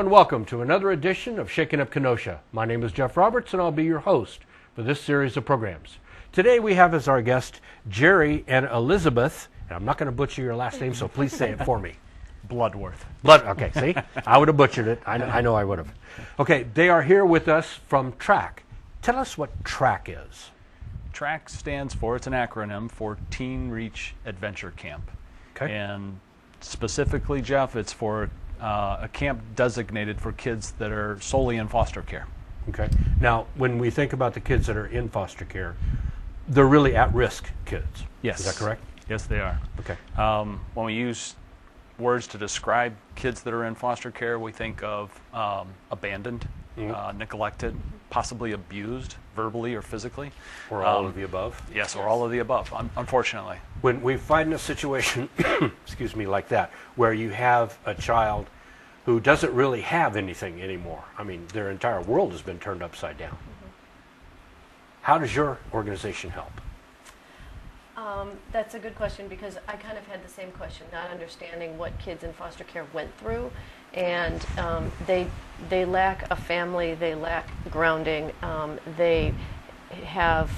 and welcome to another edition of Shaking Up Kenosha. My name is Jeff Roberts, and I'll be your host for this series of programs. Today we have as our guest Jerry and Elizabeth, and I'm not going to butcher your last name, so please say it for me. Bloodworth. Okay, see? I would have butchered it. I know I would have. Okay, they are here with us from TRAC. Tell us what TRAC is. TRAC stands for, it's an acronym for Teen Reach Adventure Camp. Okay. And specifically, Jeff, it's for a camp designated for kids that are solely in foster care. Okay. Now, when we think about the kids that are in foster care, they're really at-risk kids. Yes. Is that correct? Yes, they are. Okay. When we use words to describe kids that are in foster care, we think of abandoned, neglected, possibly abused, verbally or physically. Or all of the above? Yes, or all of the above, unfortunately. When we find a situation, excuse me, like that, where you have a child who doesn't really have anything anymore, I mean, their entire world has been turned upside down. How does your organization help? That's a good question, because I kind of had the same question, not understanding what kids in foster care went through, and they lack a family, they lack grounding, they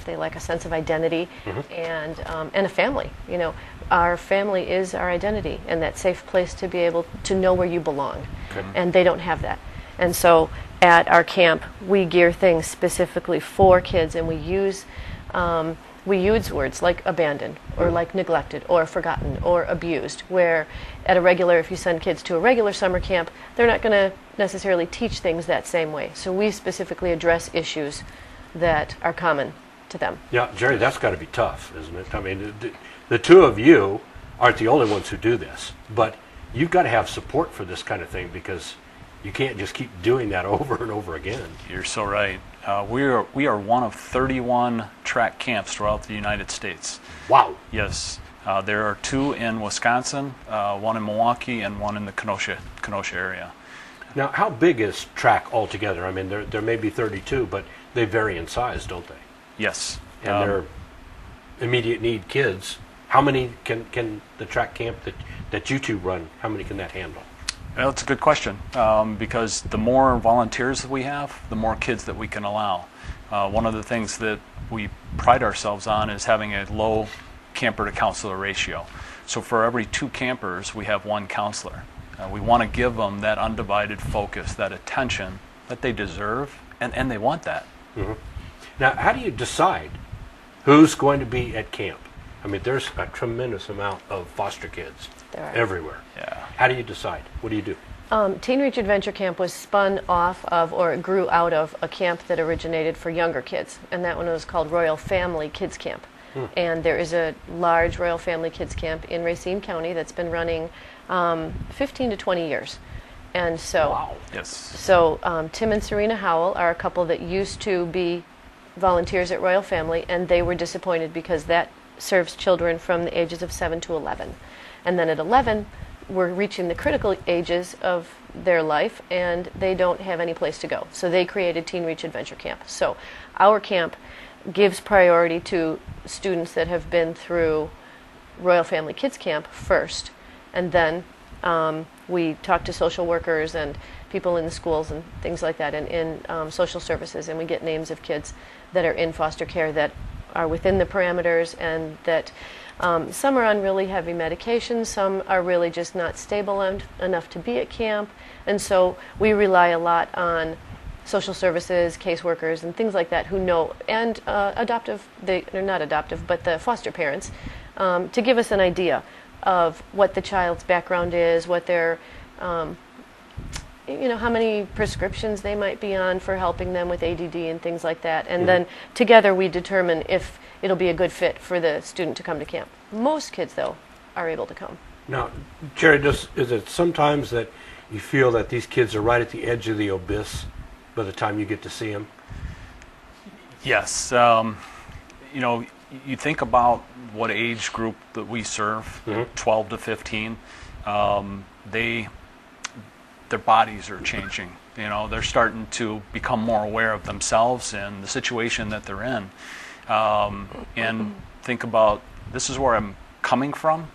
lack a sense of identity, and a family. You know, our family is our identity, and that safe place to be able to know where you belong, and they don't have that. And so at our camp, we gear things specifically for kids, and we use words like abandoned, or like neglected, or forgotten, or abused, where at a regular, if you send kids to a regular summer camp, they're not going to necessarily teach things that same way. So we specifically address issues that are common to them. Yeah, Jerry, that's got to be tough, isn't it? I mean, the two of you aren't the only ones who do this, but you've got to have support for this kind of thing, because you can't just keep doing that over and over again. You're so right. We are one of 31 TRAC camps throughout the United States. Wow. Yes. There are 2 in Wisconsin, 1 in Milwaukee, and 1 in the Kenosha area. Now, how big is TRAC altogether? I mean, there may be 32, but they vary in size, don't they? Yes. And they're immediate need kids. How many can the TRAC camp that you two run, how many can that handle? Well, it's a good question, because the more volunteers that we have, the more kids that we can allow. One of the things that we pride ourselves on is having a low camper to counselor ratio. So for every 2 campers, we have 1 counselor. We want to give them that undivided focus, that attention that they deserve, and they want that. Now, how do you decide who's going to be at camp? I mean, there's a tremendous amount of foster kids everywhere. Yeah. How do you decide? What do you do? Teen Reach Adventure Camp was spun off of, or it grew out of, a camp that originated for younger kids, and that one was called Royal Family Kids Camp. And there is a large Royal Family Kids Camp in Racine County that's been running 15 to 20 years. And so, Wow. Yes. So Tim and Serena Howell are a couple that used to be volunteers at Royal Family, and they were disappointed because that serves children from the ages of 7 to 11. And then at 11, we're reaching the critical ages of their life, and they don't have any place to go. So they created Teen Reach Adventure Camp. So our camp gives priority to students that have been through Royal Family Kids Camp first, and then we talk to social workers and people in the schools and things like that, and in social services, and we get names of kids that are in foster care that are within the parameters, and that some are on really heavy medications, some are really just not stable enough to be at camp, and so we rely a lot on social services, caseworkers, and things like that who know, and they're not adoptive, but the foster parents, to give us an idea of what the child's background is, what their, how many prescriptions they might be on for helping them with ADD and things like that. And then together we determine if it'll be a good fit for the student to come to camp. Most kids, though, are able to come. Now, Jerry, is it sometimes that you feel that these kids are right at the edge of the abyss by the time you get to see them? Yes. You think about what age group that we serve, 12 to 15, their bodies are changing. They're starting to become more aware of themselves and the situation that they're in. And think about, this is where I'm coming from,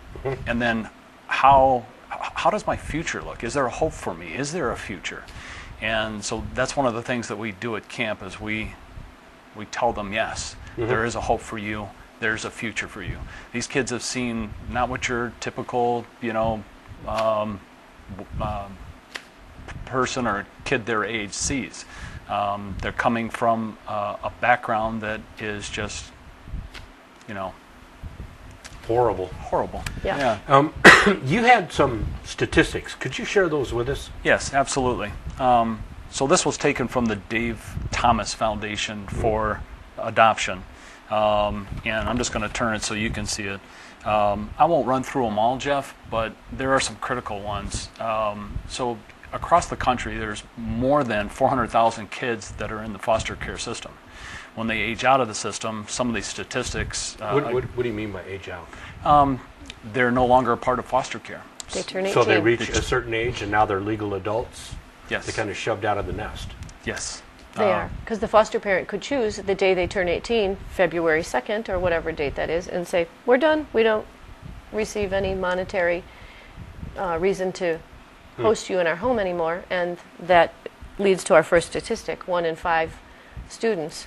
and then how how does my future look? Is there a hope for me? Is there a future? And so that's one of the things that we do at camp is we tell them, yes, there is a hope for you. There's a future for you. These kids have seen not what your typical, person or kid their age sees. They're coming from a background that is just, Horrible. horrible. Yeah. You had some statistics. Could you share those with us? Yes, absolutely. So this was taken from the Dave Thomas Foundation for Adoption. And I'm just going to turn it so you can see it. I won't run through them all, Jeff, but there are some critical ones. So across the country, there's more than 400,000 kids that are in the foster care system. When they age out of the system, some of these statistics... What do you mean by age out? They're no longer a part of foster care. They turn 18. So they reach a certain age and now they're legal adults? Yes. They're kind of shoved out of the nest. Yes. They are. Because the foster parent could choose the day they turn 18, February 2nd, or whatever date that is, and say, we're done. We don't receive any monetary reason to host you in our home anymore. And that leads to our first statistic. 1 in 5 students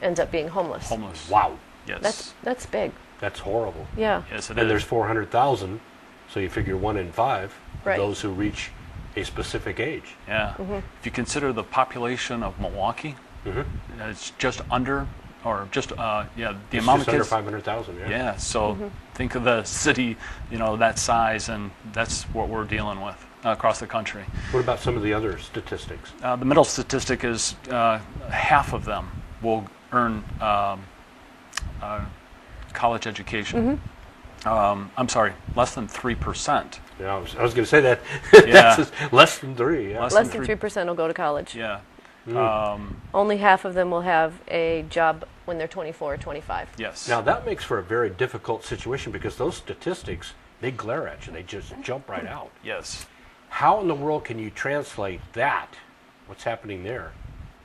ends up being homeless. Homeless. Wow. Yes. That's big. That's horrible. Yeah. Yes, it is. And there's 400,000, so you figure 1 in 5 Right. those who reach a specific age. Yeah. If you consider the population of Milwaukee, it's just under, or just, the It's amount just of under kids. 500,000, yeah. Yeah, so think of the city, that size, and that's what we're dealing with across the country. What about some of the other statistics? The middle statistic is half of them will earn college education. I'm sorry, less than 3%. Yeah, I was going to say that. Yeah. That's less than 3. Yeah. Less Less than than 3% will go to college. Yeah. Only half of them will have a job when they're 24 or 25. Yes. Now that makes for a very difficult situation because those statistics, they glare at you. They just jump right out. Yes. How in the world can you translate that, what's happening there,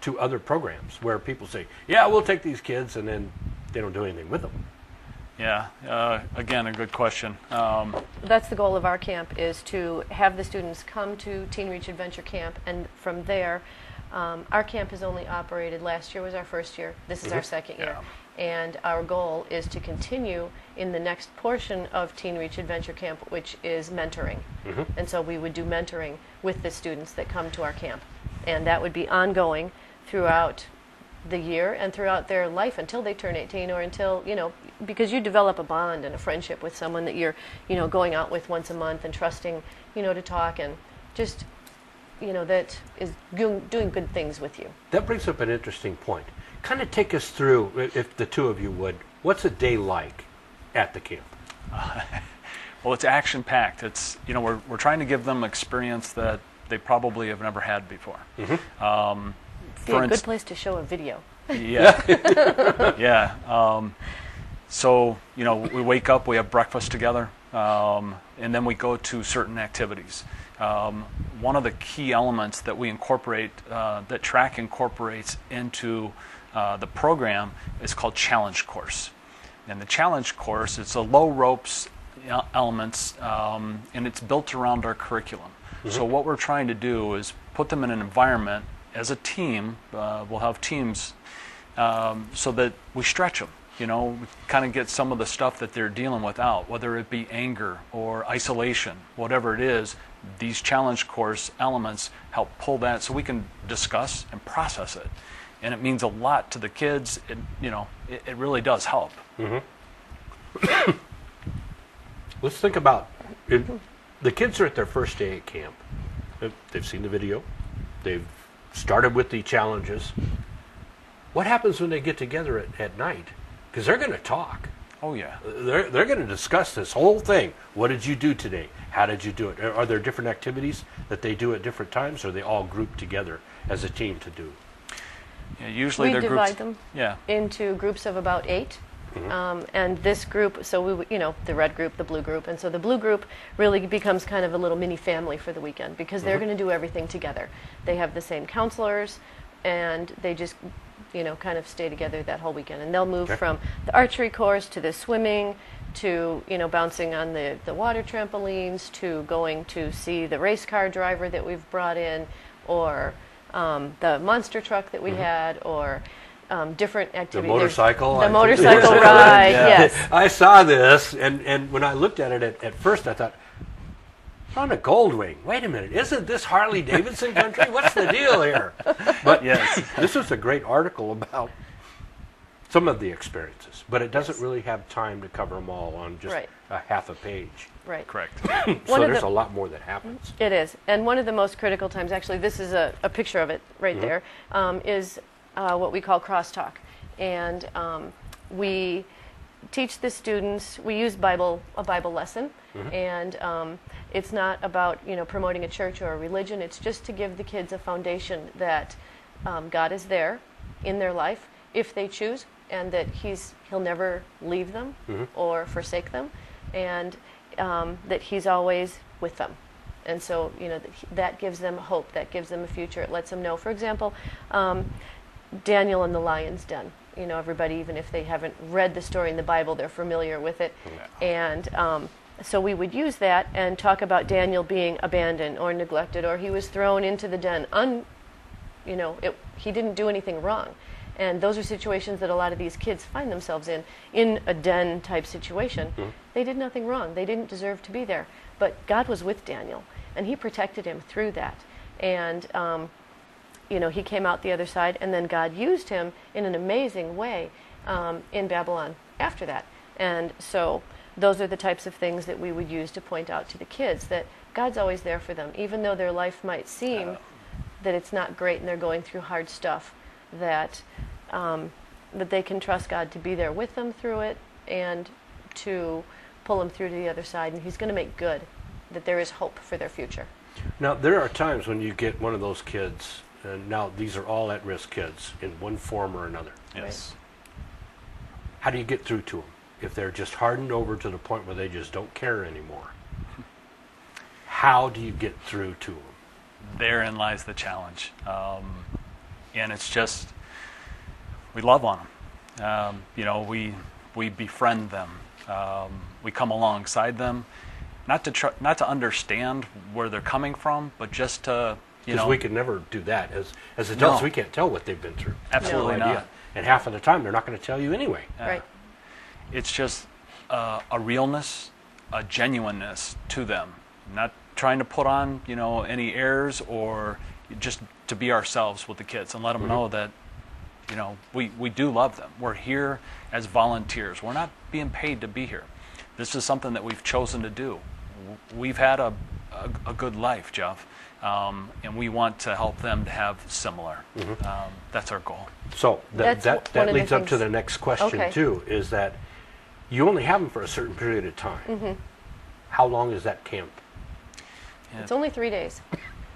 to other programs where people say, yeah, we'll take these kids, and then they don't do anything with them? Yeah. Again, a good question. That's the goal of our camp, is to have the students come to Teen Reach Adventure Camp, and from there, our camp has only operated, last year was our first year, this is our second year. And our goal is to continue in the next portion of Teen Reach Adventure Camp, which is mentoring. And so we would do mentoring with the students that come to our camp. And that would be ongoing throughout the year and throughout their life until they turn 18, or until, because you develop a bond and a friendship with someone that you're, going out with once a month and trusting, to talk, and just, that is doing good things with you. That brings up an interesting point. Kind of take us through, if the two of you would, what's a day like at the camp? Well, it's action-packed. It's, we're trying to give them experience that they probably have never had before. Be a good place to show a video. Yeah. Yeah. So, we wake up, we have breakfast together, and then we go to certain activities. One of the key elements that we incorporate, that TRAC incorporates into the program, is called Challenge Course. And the Challenge Course, it's a low ropes elements, and it's built around our curriculum. So what we're trying to do is put them in an environment as a team. We'll have teams so that we stretch them. We kind of get some of the stuff that they're dealing with out, whether it be anger or isolation, whatever it is. These Challenge Course elements help pull that so we can discuss and process it. And it means a lot to the kids. It really does help. Let's think about it. The kids are at their first day at camp. They've seen the video. They've started with the challenges. What happens when they get together at night? Because they're going to talk. Oh, yeah. They're going to discuss this whole thing. What did you do today? How did you do it? Are there different activities that they do at different times, or are they all grouped together as a team to do? Yeah, usually We they're divide groups. them into groups of about 8. And this group, so the red group, the blue group, and so the blue group really becomes kind of a little mini family for the weekend, because they're going to do everything together. They have the same counselors, and they just, kind of stay together that whole weekend. And they'll move from the archery course to the swimming to, bouncing on the water trampolines, to going to see the race car driver that we've brought in, or the monster truck that we had, or different activities. The motorcycle. The motorcycle ride, yes. I saw this, and when I looked at it at first, I thought, on a Goldwing. Wait a minute, isn't this Harley Davidson country? What's the deal here? But Yes. this is a great article about some of the experiences, but it doesn't really have time to cover them all on just Right. a half a page. Right. Correct. So there's a lot more that happens. It is. And one of the most critical times, actually, this is a picture of it right there, is what we call crosstalk. And we teach the students, we use a Bible lesson, and it's not about, promoting a church or a religion. It's just to give the kids a foundation that God is there in their life if they choose, and that he'll never leave them or forsake them, and that he's always with them. And so, that gives them hope, that gives them a future. It lets them know, for example, Daniel and the lion's den. Everybody, even if they haven't read the story in the Bible, they're familiar with it. And so we would use that and talk about Daniel being abandoned or neglected, or he was thrown into the den. He didn't do anything wrong. And those are situations that a lot of these kids find themselves in a den type situation. They did nothing wrong. They didn't deserve to be there. But God was with Daniel, and he protected him through that. And he came out the other side, and then God used him in an amazing way in Babylon after that. And so those are the types of things that we would use to point out to the kids, that God's always there for them, even though their life might seem that it's not great and they're going through hard stuff, that they can trust God to be there with them through it and to pull them through to the other side, and he's going to make good, that there is hope for their future. Now, there are times when you get one of those kids, and now these are all at-risk kids in one form or another. Yes. How do you get through to them if they're just hardened over to the point where they just don't care anymore? How do you get through to them? Therein lies the challenge. And it's just, we love on them. We befriend them. We come alongside them, not to understand where they're coming from, but just to, Because we could never do that. As adults, No. we can't tell what they've been through. Absolutely No idea. not. And half of the time, they're not going to tell you anyway. Right. It's just a realness, a genuineness to them. Not trying to put on, any airs, or just to be ourselves with the kids and let them know that, we do love them. We're here as volunteers. We're not being paid to be here. This is something that we've chosen to do. We've had a good life, Jeff, and we want to help them to have similar. That's our goal. So That's that one of the leads up to things- the next question, Okay. too, is that you only have them for a certain period of time. How long is that camp? It's only 3 days.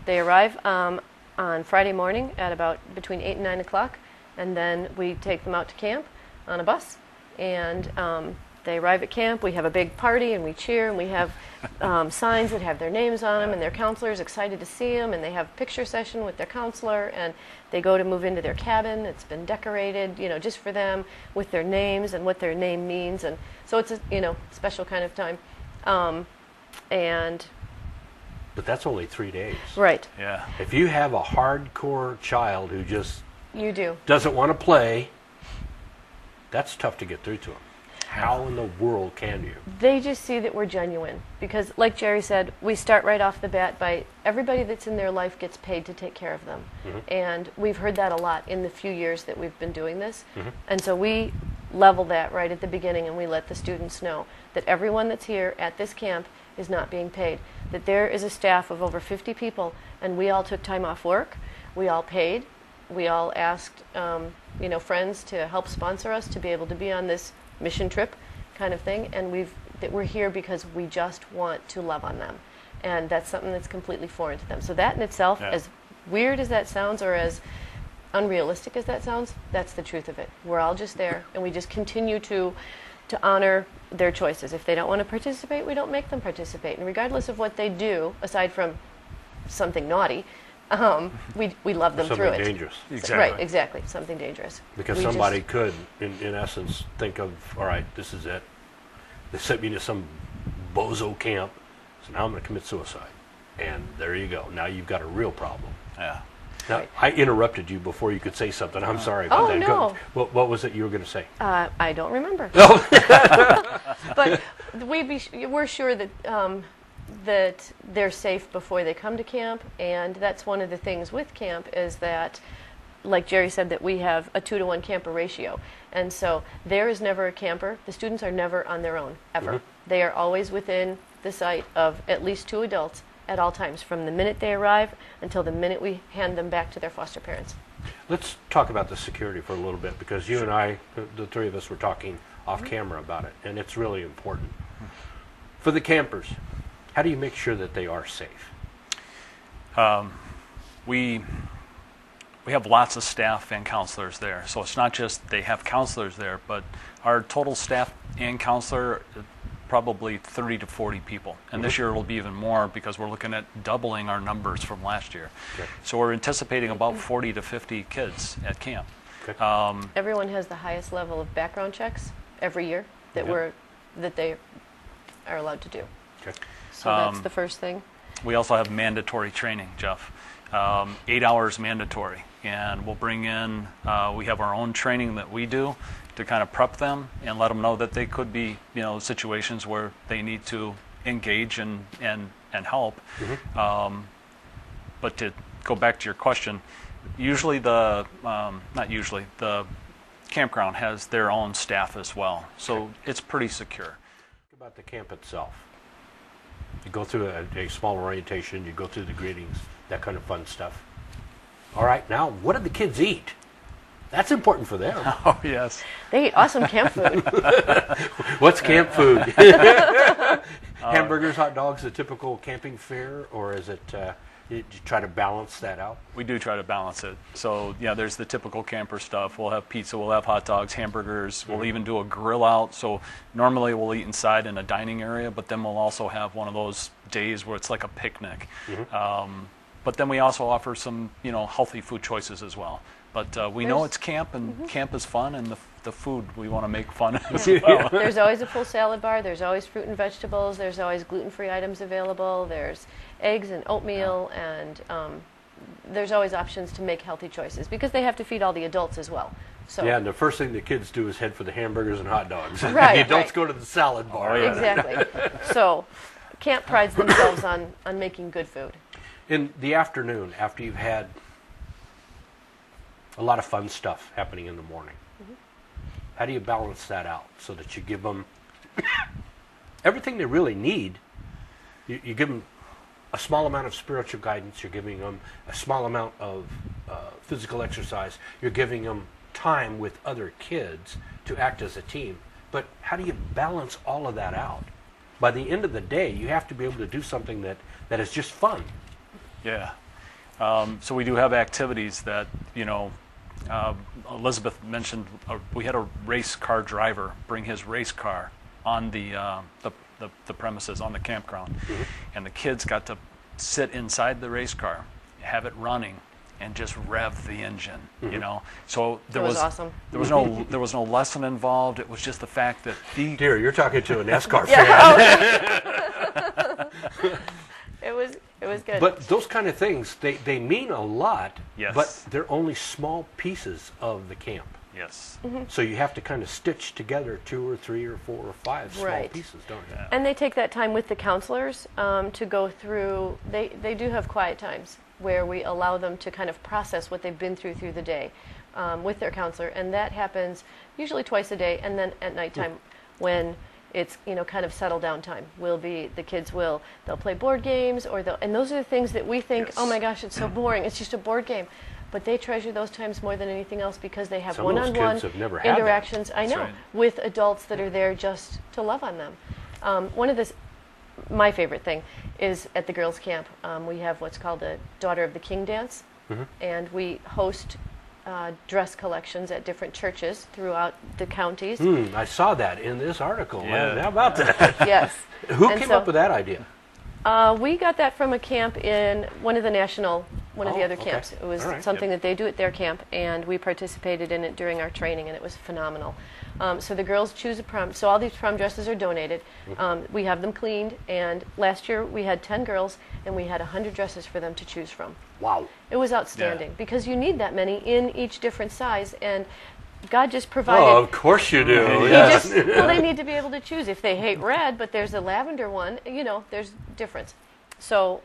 They arrive on Friday morning at about between 8 and 9 o'clock, and then we take them out to camp on a bus, and they arrive at camp. We have a big party, and we cheer, and we have signs that have their names on them, and their counselor's excited to see them, and they have a picture session with their counselor, and they go to move into their cabin. It's been decorated, just for them, with their names and what their name means, and so it's a special kind of time. And But that's only 3 days. right, Yeah. If you have a hardcore child who just you do. doesn't want to play, that's tough to get through to them. How in the world can you? They just see that we're genuine because, like Jerry said, we start right off the bat by everybody that's in their life gets paid to take care of them. And we've heard that a lot in the few years that we've been doing this. And so we level that right at the beginning, and we let the students know that everyone that's here at this camp is not being paid, that there is a staff of over 50 people, and we all took time off work, we all paid, we all asked friends to help sponsor us to be able to be on this mission trip kind of thing, and we're here because we just want to love on them, and that's something that's completely foreign to them. So that in itself, Yeah. as weird as that sounds or as unrealistic as that sounds, that's the truth of it. We're all just there, and we just continue to honor their choices. If they don't want to participate, we don't make them participate, and regardless of what they do, aside from something naughty, we love them through Something it. dangerous. Exactly. Right, exactly, something dangerous. Because We somebody just- could, in essence, think of, all right, this is it. They sent me to some bozo camp. So now I'm going to commit suicide. And there you go. Now you've got a real problem. Yeah. Now, Right. I interrupted you before you could say something. I'm sorry about that. no. What was it you were going to say? I don't remember. But we're sure that that they're safe before they come to camp, and that's one of the things with camp is that, like Jerry said, that we have a 2-to-1 camper ratio, and so there is never a camper. The students are never on their own ever. They are always within the sight of at least 2 adults at all times, from the minute they arrive until the minute we hand them back to their foster parents. Let's talk about the security for a little bit, because you and I, the three of us, were talking off camera about it, and it's really important. For the campers, how do you make sure that they are safe? We have lots of staff and counselors there. So it's not just they have counselors there, but our total staff and counselor, probably 30 to 40 people. And this year it'll be even more because we're looking at doubling our numbers from last year. Okay. So we're anticipating about 40 to 50 kids at camp. Okay. Everyone has the highest level of background checks every year that Okay. that they are allowed to do. Okay. So that's the first thing. We also have mandatory training, Jeff. 8 hours mandatory. And we'll bring in, we have our own training that we do to kind of prep them and let them know that they could be, situations where they need to engage and help. But to go back to your question, usually the campground has their own staff as well. So it's pretty secure. What about the camp itself? You go through a small orientation, you go through the greetings, that kind of fun stuff. All right, now, what do the kids eat? That's important for them. Oh, yes. They eat awesome camp food. What's camp food? Hamburgers, hot dogs, the typical camping fare, or is it, you try to balance that out? We do try to balance it. So, there's the typical camper stuff. We'll have pizza, we'll have hot dogs, hamburgers. We'll even do a grill out. So normally we'll eat inside in a dining area, but then we'll also have one of those days where it's like a picnic. But then we also offer some, healthy food choices as well. But we know it's camp, and camp is fun, and the food we want to make fun as well. There's always a full salad bar. There's always fruit and vegetables. There's always gluten-free items available. There's eggs and oatmeal, and there's always options to make healthy choices because they have to feed all the adults as well. So Yeah, and the first thing the kids do is head for the hamburgers and hot dogs. Right, The adults right. go to the salad bar. exactly. So camp prides themselves on making good food. In the afternoon, after you've had a lot of fun stuff happening in the morning, how do you balance that out so that you give them everything they really need? You give them a small amount of spiritual guidance, you're giving them a small amount of physical exercise, you're giving them time with other kids to act as a team. But how do you balance all of that out? By the end of the day, you have to be able to do something that is just fun. Yeah. So we do have activities that, Elizabeth mentioned, we had a race car driver bring his race car on the premises, on the campground. And the kids got to sit inside the race car, have it running, and just rev the engine, So there was awesome. There was no lesson involved. It was just the fact that Dear, you're talking to a NASCAR fan. It was good. But those kind of things, they mean a lot, Yes. but they're only small pieces of the camp. Yes. So you have to kind of stitch together 2 or 3 or 4 or 5 small Right. pieces, don't you? And they take that time with the counselors to go through. They do have quiet times where we allow them to kind of process what they've been through the day with their counselor, and that happens usually twice a day. And then at nighttime, when it's kind of settle down time, they'll play board games, and those are the things that we think, Yes. oh my gosh, it's so boring. It's just a board game. But they treasure those times more than anything else because they have Some of those one-on-one kids have never had that. interactions. I That's know right. with adults that are there just to love on them. One of my favorite thing is at the girls' camp. We have what's called a Daughter of the King dance, and we host dress collections at different churches throughout the counties. I saw that in this article. Yeah. How about that? Yes. Who And came so- up with that idea? We got that from a camp in one of the national one of the Oh, other okay. camps. It was All right. something that they do at their camp, and we participated in it during our training, and it was phenomenal. So the girls choose a prom. So all these prom dresses are donated. We have them cleaned, and last year we had 10 girls, and we had 100 dresses for them to choose from. Wow. It was outstanding because you need that many in each different size, and God just Oh, provided. of course you do. He Yes. well, they need to be able to choose. If they hate red, but there's a lavender one, there's difference. So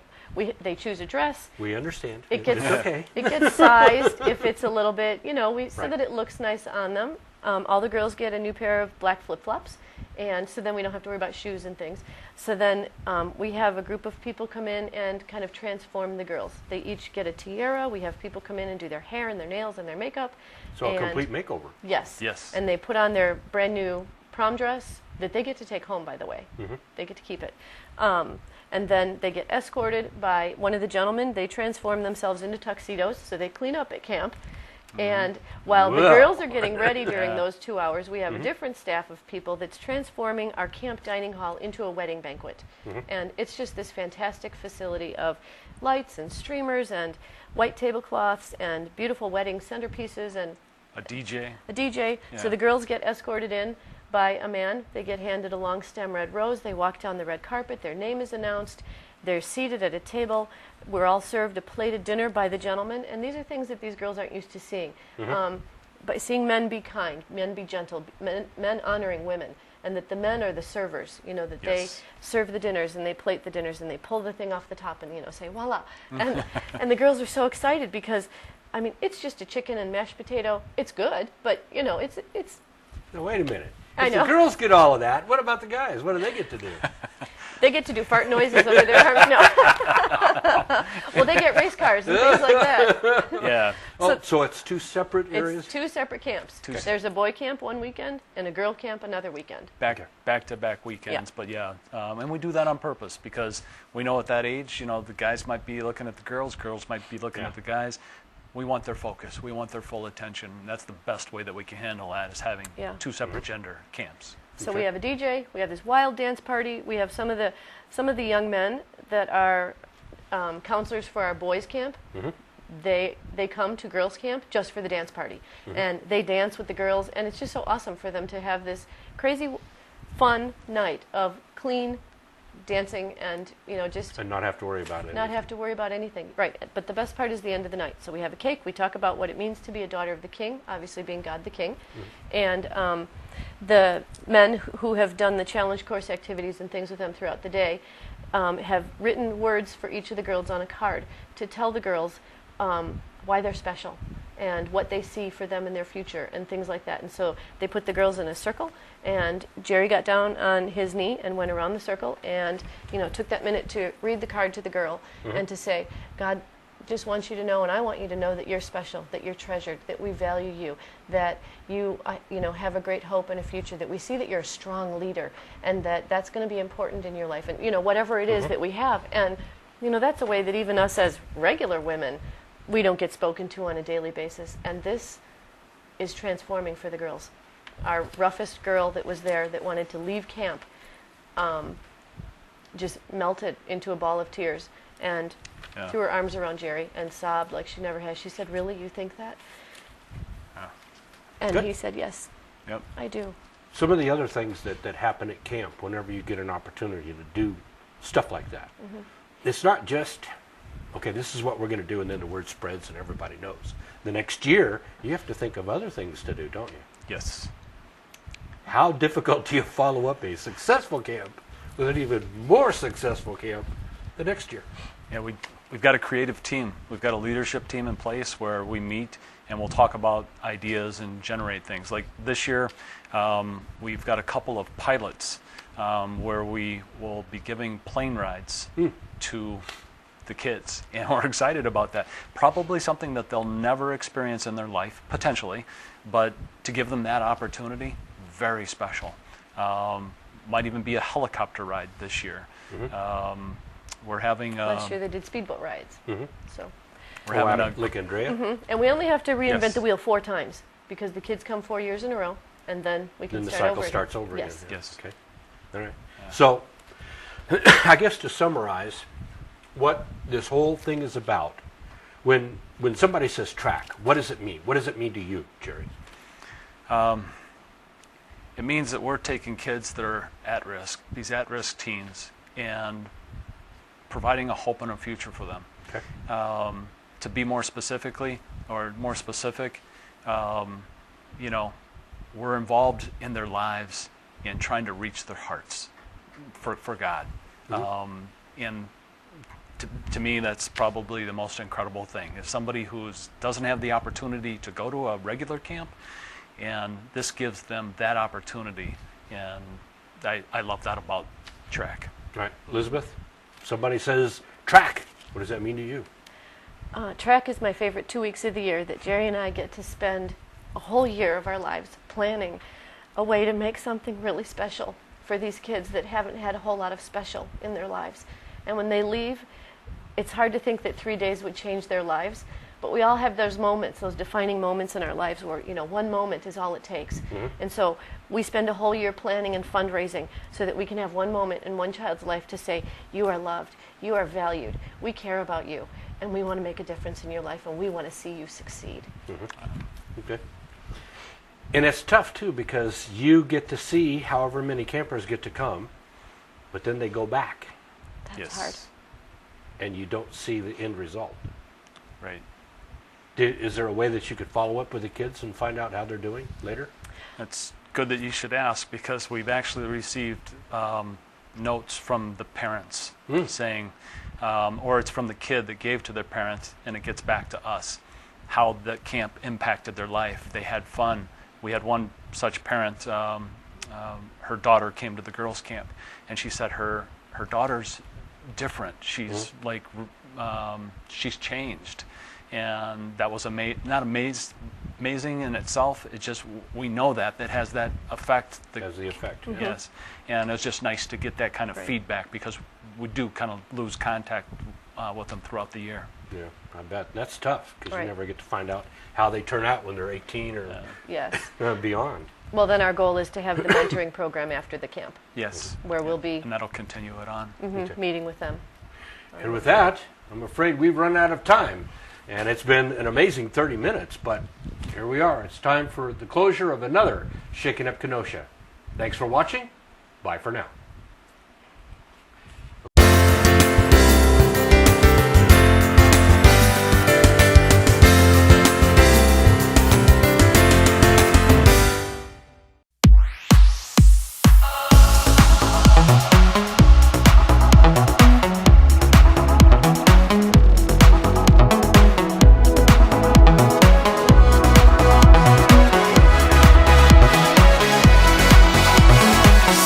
they choose a dress. We understand. It gets It's okay. It gets sized if it's a little bit, so Right. that it looks nice on them. All the girls get a new pair of black flip-flops, and so then we don't have to worry about shoes and things. So then we have a group of people come in and kind of transform the girls. They each get a tiara. We have people come in and do their hair and their nails and their makeup. So a And- complete makeover. Yes. Yes. And they put on their brand new prom dress that they get to take home, by the way. They get to keep it. And then they get escorted by one of the gentlemen. They transform themselves into tuxedos, so they clean up at camp. And while the Wow. girls are getting ready during those 2 hours, we have a different staff of people that's transforming our camp dining hall into a wedding banquet. And it's just this fantastic facility of lights and streamers and white tablecloths and beautiful wedding centerpieces and A DJ. a DJ. So Yeah. the girls get escorted in by a man. They get handed a long stem red rose. They walk down the red carpet. Their name is announced. They're seated at a table. We're all served a plated dinner by the gentleman. And these are things that these girls aren't used to seeing. But seeing men be kind, men be gentle, men honoring women. And that the men are the servers, that they Yes. serve the dinners and they plate the dinners and they pull the thing off the top and, say, voila. And the girls are so excited because, it's just a chicken and mashed potato. It's good, but, it's Now, wait a minute. I If know. the girls get all of that, what about the guys? What do they get to do? They get to do fart noises over their arms. No. Well, they get race cars and things like that. Yeah. So it's two separate areas? It's two separate camps. There's a boy camp one weekend and a girl camp another weekend. Back-to-back weekends, but yeah. And we do that on purpose because we know at that age, the guys might be looking at the girls might be looking at the guys. We want their focus. We want their full attention. That's the best way that we can handle that is having two separate gender camps. So we have a DJ. We have this wild dance party. We have some of the young men that are counselors for our boys camp. They come to girls camp just for the dance party, and they dance with the girls. And it's just so awesome for them to have this crazy, fun night of clean dancing and just And not have to worry about it. not have to worry about anything. Right. But the best part is the end of the night. So we have a cake. We talk about what it means to be a daughter of the king, obviously being God the King. And the men who have done the challenge course activities and things with them throughout the day have written words for each of the girls on a card to tell the girls why they're special and what they see for them in their future and things like that. And so they put the girls in a circle, and Jerry got down on his knee and went around the circle and took that minute to read the card to the girl and to say, God just wants you to know, and I want you to know that you're special, that you're treasured, that we value you, that you have a great hope and a future, that we see that you're a strong leader, and that that's going to be important in your life, and whatever it is that we have. And that's a way that even us as regular women, we don't get spoken to on a daily basis. And this is transforming for the girls. Our roughest girl that was there that wanted to leave camp just melted into a ball of tears and threw her arms around Jerry and sobbed like she never has. She said, "Really, you think that?" And Good. he said, "Yes, Yep. I do." Some of the other things that happen at camp whenever you get an opportunity to do stuff like that, it's not just, okay, this is what we're going to do, and then the word spreads and everybody knows. The next year, you have to think of other things to do, don't you? Yes. How difficult do you follow up a successful camp with an even more successful camp the next year? Yeah, we've got a creative team. We've got a leadership team in place where we meet and we'll talk about ideas and generate things. Like this year, we've got a couple of pilots where we will be giving plane rides to the kids, and we're excited about that. Probably something that they'll never experience in their life, potentially, but to give them that opportunity, very special. Might even be a helicopter ride this year. We're having Last year they did speedboat rides. So, we're having a Lake Andrea? and we only have to reinvent Yes. the wheel 4 times because the kids come 4 years in a row, and then we can Then the start cycle over. starts over Yes. again. Yes. Okay. All right. So, I guess to summarize what this whole thing is about, When somebody says track, what does it mean? What does it mean to you, Jerry? It means that we're taking kids that are at risk, these at-risk teens, and providing a hope and a future for them. Okay. To be more specific, you know, we're involved in their lives in trying to reach their hearts for God. And to me, that's probably the most incredible thing. If somebody who doesn't have the opportunity to go to a regular camp, and this gives them that opportunity, and I love that about track. Right. Elizabeth, somebody says track. What does that mean to you? Track is my favorite 2 weeks of the year that Jerry and I get to spend a whole year of our lives planning a way to make something really special for these kids that haven't had a whole lot of special in their lives. And when they leave, it's hard to think that 3 days would change their lives, but we all have those moments, those defining moments in our lives where, you know, one moment is all it takes. And so we spend a whole year planning and fundraising so that we can have one moment in one child's life to say, you are loved, you are valued, we care about you, and we want to make a difference in your life, and we want to see you succeed. Okay. And it's tough, too, because you get to see however many campers get to come, but then they go back, That's hard. and you don't see the end result. Right. Is there a way that you could follow up with the kids and find out how they're doing later? It's good that you should ask, because we've actually received notes from the parents saying, or it's from the kid that gave to their parents, and it gets back to us, how the camp impacted their life. They had fun. We had one such parent, her daughter came to the girls' camp, and she said her daughter's different. She's she's changed. And that was not amazing in itself. It's just, we know that has that effect. Has the effect. Yes. And it's just nice to get that kind of feedback, because we do kind of lose contact with them throughout the year. Yeah, I bet. That's tough, because Right. you never get to find out how they turn out when they're 18 or Yes. beyond. Well, then our goal is to have the mentoring program after the camp, Yes. where we'll be And that'll continue it on. meeting with them. And with that, I'm afraid we've run out of time. And it's been an amazing 30 minutes, but here we are. It's time for the closure of another Shaking Up Kenosha. Thanks for watching. Bye for now.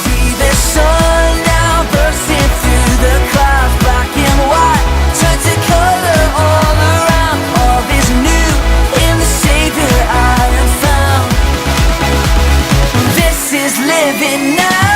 See the sun now bursting through the clouds, black and white, turn to color all around. All is new in the Savior I have found. This is living now.